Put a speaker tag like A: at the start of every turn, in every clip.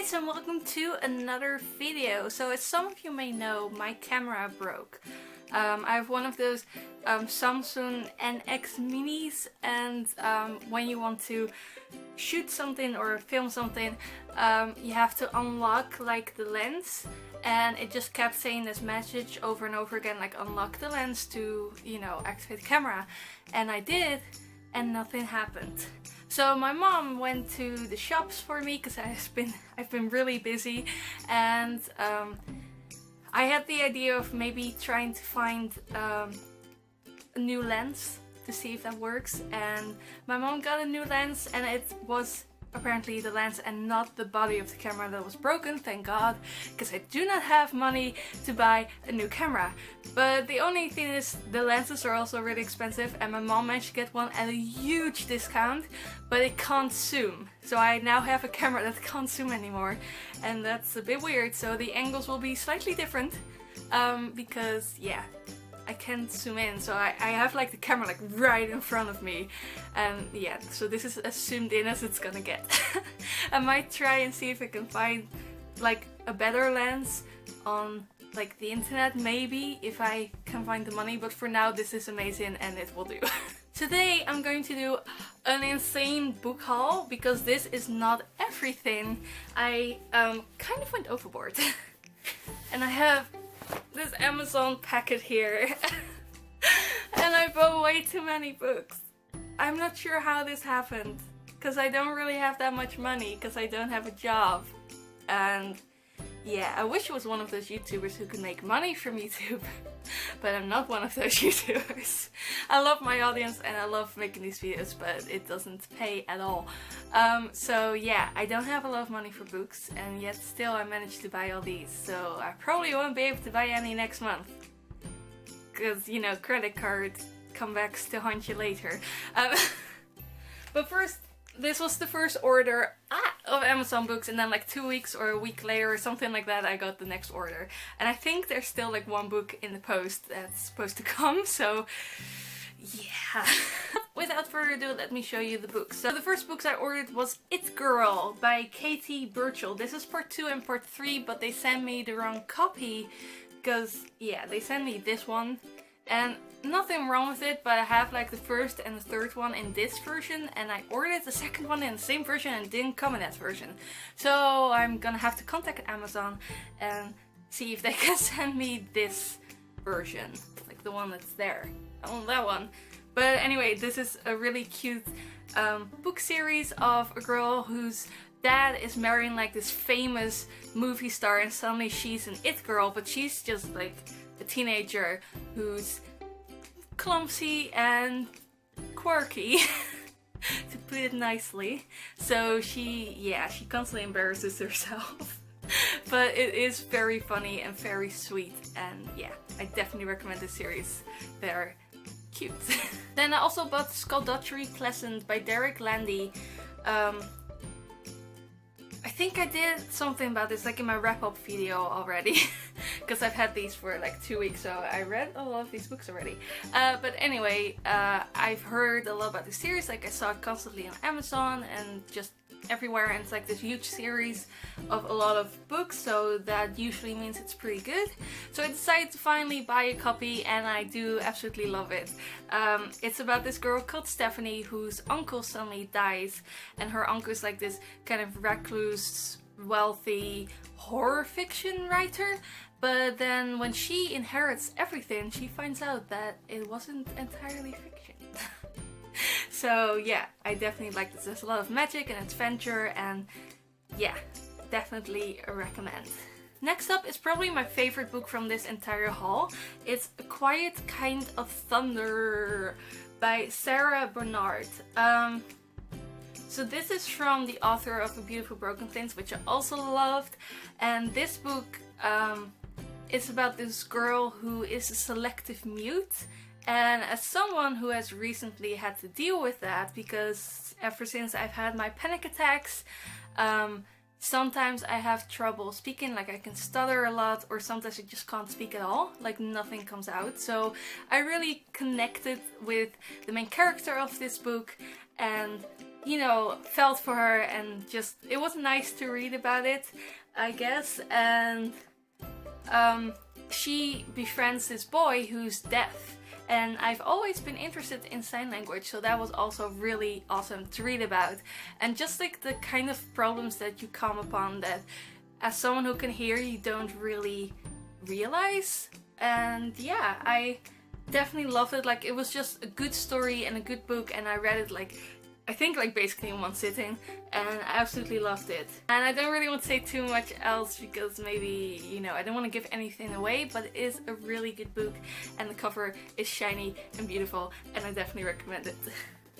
A: guys, and welcome to another video. So as some of you may know, my camera broke. I have one of those Samsung NX minis, and when you want to shoot something or film something, you have to unlock like the lens, and it just kept saying this message over and over again, like unlock the lens to, you know, activate the camera. And I did, and nothing happened. So my mom went to the shops for me because I've been really busy, and I had the idea of maybe trying to find a new lens to see if that works. And my mom got a new lens, and it was apparently the lens and not the body of the camera that was broken, thank God, because I do not have money to buy a new camera. But the only thing is, the lenses are also really expensive, and my mom managed to get one at a huge discount, but it can't zoom. So I now have a camera that can't zoom anymore, and that's a bit weird. So the angles will be slightly different, because yeah, I can't zoom in, so I have like the camera like right in front of me, and yeah, so this is as zoomed in as it's gonna get. I might try and see if I can find like a better lens on like the internet, maybe, if I can find the money, but for now this is amazing and it will do. Today I'm going to do an insane book haul, because this is not everything. I kind of went overboard. And I have this Amazon packet here and I bought way too many books. I'm not sure how this happened, because I don't really have that much money because I don't have a job. And yeah, I wish I was one of those YouTubers who could make money from YouTube, but I'm not one of those YouTubers. I love my audience and I love making these videos, but it doesn't pay at all. So yeah, I don't have a lot of money for books, and yet still I managed to buy all these. So I probably won't be able to buy any next month, because, you know, credit card comebacks to haunt you later. But first, this was the first order of Amazon books, and then like 2 weeks or a week later or something like that, I got the next order. And I think there's still like one book in the post that's supposed to come, so yeah. Without further ado, let me show you the books. So the first books I ordered was It Girl by Katie Burchell. This is part 2 and part 3, but they sent me the wrong copy, because yeah, they sent me this one. And nothing wrong with it, but I have like the first and the third one in this version, and I ordered the second one in the same version and it didn't come in that version. So I'm gonna have to contact Amazon and see if they can send me this version, like the one that's there. I want that one. But anyway, this is a really cute book series of a girl whose dad is marrying like this famous movie star, and suddenly she's an it girl, but she's just like a teenager who's clumsy and quirky, to put it nicely. So she constantly embarrasses herself. But it is very funny and very sweet, and yeah, I definitely recommend this series. They're cute. Then I also bought Skullduggery Pleasant by Derek Landy. I think I did something about this like in my wrap-up video already, because I've had these for like 2 weeks, so I read a lot of these books already. But anyway, I've heard a lot about this series, like I saw it constantly on Amazon and just everywhere, and it's like this huge series of a lot of books, so that usually means it's pretty good. So I decided to finally buy a copy, and I do absolutely love it. It's about this girl called Stephanie whose uncle suddenly dies, and her uncle is like this kind of recluse, wealthy horror fiction writer. But then when she inherits everything, she finds out that it wasn't entirely fiction. So yeah, I definitely like this. There's a lot of magic and adventure, and yeah, definitely recommend. Next up is probably my favorite book from this entire haul. It's A Quiet Kind of Thunder by Sarah Bernard. So this is from the author of A Beautiful Broken Things, which I also loved. And this book is about this girl who is a selective mute. And as someone who has recently had to deal with that, because ever since I've had my panic attacks, sometimes I have trouble speaking, like I can stutter a lot, or sometimes I just can't speak at all, like nothing comes out. So I really connected with the main character of this book, and you know, felt for her, and just, it was nice to read about it, I guess. And she befriends this boy who's deaf. And I've always been interested in sign language, so that was also really awesome to read about. And just like the kind of problems that you come upon that as someone who can hear, you don't really realize. And yeah, I definitely loved it. Like, it was just a good story and a good book, and I read it like, I think like basically in one sitting, and I absolutely loved it. And I don't really want to say too much else because maybe, you know, I don't want to give anything away, but it is a really good book and the cover is shiny and beautiful, and I definitely recommend it.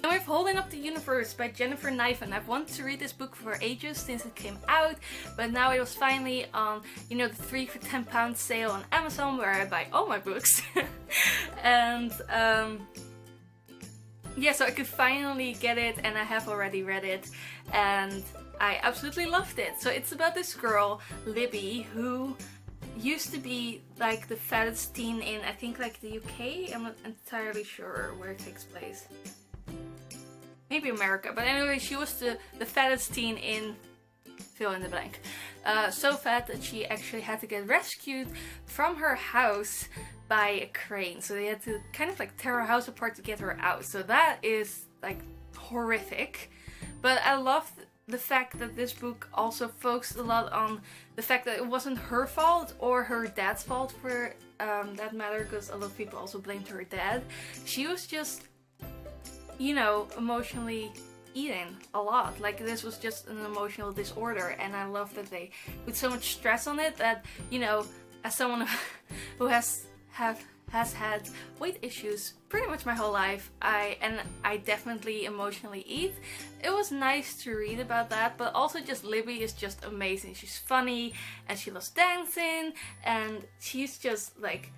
A: Now we have Holding Up the Universe by Jennifer Knife, and I've wanted to read this book for ages since it came out, but now it was finally on, you know, the 3 for £10 sale on Amazon where I buy all my books. And yeah, so I could finally get it, and I have already read it, and I absolutely loved it. So it's about this girl, Libby, who used to be like the fattest teen in, I think, like the UK? I'm not entirely sure where it takes place. Maybe America, but anyway, she was the fattest teen in fill in the blank. So fat that she actually had to get rescued from her house by a crane. So they had to kind of like tear her house apart to get her out. So that is like horrific. But I love the fact that this book also focused a lot on the fact that it wasn't her fault or her dad's fault for that matter, because a lot of people also blamed her dad. She was just, you know, emotionally eating a lot. Like, this was just an emotional disorder, and I love that they put so much stress on it that, you know, as someone who has had weight issues pretty much my whole life, I definitely emotionally eat. It was nice to read about that, but also just Libby is just amazing. She's funny and she loves dancing, and she's just like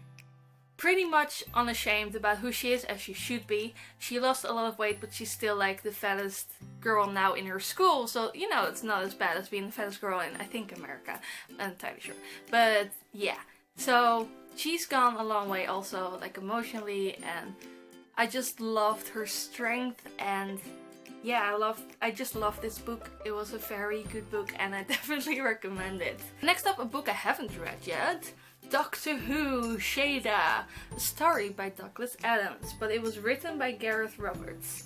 A: pretty much unashamed about who she is, as she should be. She lost a lot of weight, but she's still like the fattest girl now in her school, so you know, it's not as bad as being the fattest girl in, I think, America. I'm not entirely sure, but yeah. So she's gone a long way also, like emotionally, and I just loved her strength, and yeah, I just love this book. It was a very good book, and I definitely recommend it. Next up, a book I haven't read yet. Doctor Who, Shada, a story by Douglas Adams, but it was written by Gareth Roberts.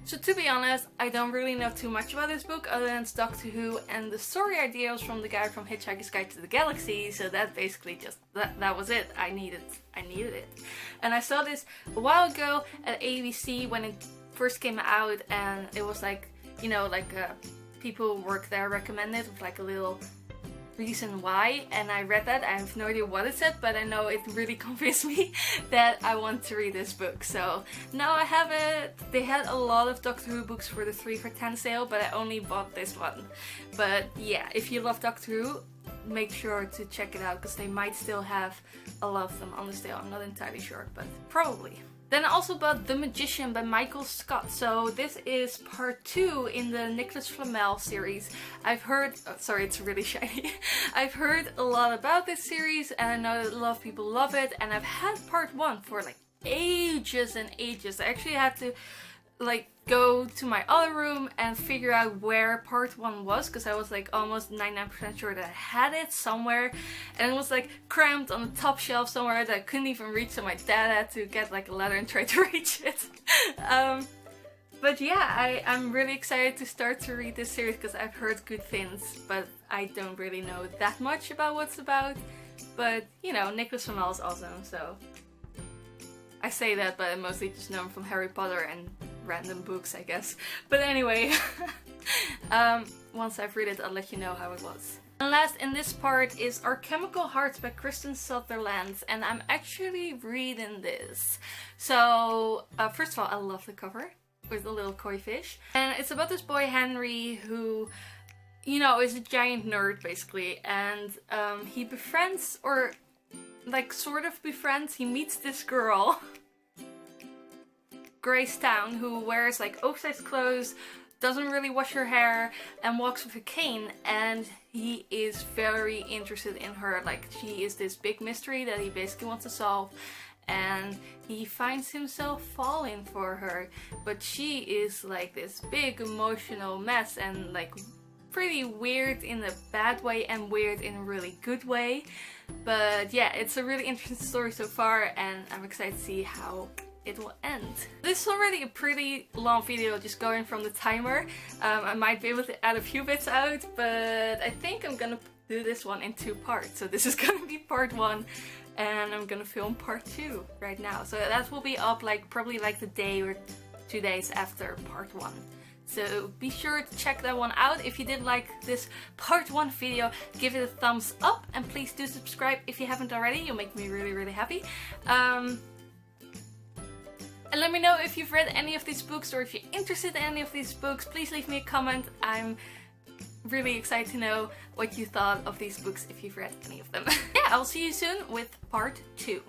A: So to be honest, I don't really know too much about this book other than it's Doctor Who, and the story idea was from the guy from Hitchhiker's Guide to the Galaxy, so that basically just, that was it. I needed it. And I saw this a while ago at ABC when it first came out, and it was like, you know, like people who work there recommended with like a little reason why, and I read that. I have no idea what it said, but I know it really convinced me that I want to read this book. So now I have it. They had a lot of Doctor Who books for the 3 for £10 sale, but I only bought this one. But yeah, if you love Doctor Who, make sure to check it out, because they might still have a lot of them on the sale. I'm not entirely sure, but probably. Then I also bought The Magician by Michael Scott. So this is part 2 in the Nicholas Flamel series. I've heard, oh, sorry, it's really shiny. I've heard a lot about this series, and I know that a lot of people love it, and I've had part 1 for like ages and ages. I actually had to like go to my other room and figure out where part 1 was, because I was like almost 99% sure that I had it somewhere, and it was like cramped on the top shelf somewhere that I couldn't even reach, so my dad had to get like a ladder and try to reach it. But yeah, I'm really excited to start to read this series because I've heard good things, but I don't really know that much about what's about. But you know, Nicholas Flamel is awesome, so I say that, but I mostly just know him from Harry Potter and random books, I guess. But anyway, once I've read it, I'll let you know how it was. And last in this part is Our Chemical Hearts by Kristen Sutherland, and I'm actually reading this. So first of all, I love the cover with the little koi fish, and it's about this boy Henry who, you know, is a giant nerd basically, and he befriends, or like sort of befriends, he meets this girl Grace Town, who wears like oversized clothes, doesn't really wash her hair, and walks with a cane, and he is very interested in her. Like, she is this big mystery that he basically wants to solve, and he finds himself falling for her, but she is like this big emotional mess and like pretty weird in a bad way and weird in a really good way. But yeah, it's a really interesting story so far, and I'm excited to see how it will end. This is already a pretty long video just going from the timer. I might be able to add a few bits out, but I think I'm gonna do this one in 2 parts. So this is gonna be part 1 and I'm gonna film part 2 right now. So that will be up like probably like the day or 2 days after part 1. So be sure to check that one out. If you did like this part 1 video, give it a thumbs up, and please do subscribe if you haven't already. You'll make me really, really happy. And let me know if you've read any of these books, or if you're interested in any of these books. Please leave me a comment. I'm really excited to know what you thought of these books if you've read any of them. Yeah, I'll see you soon with part 2.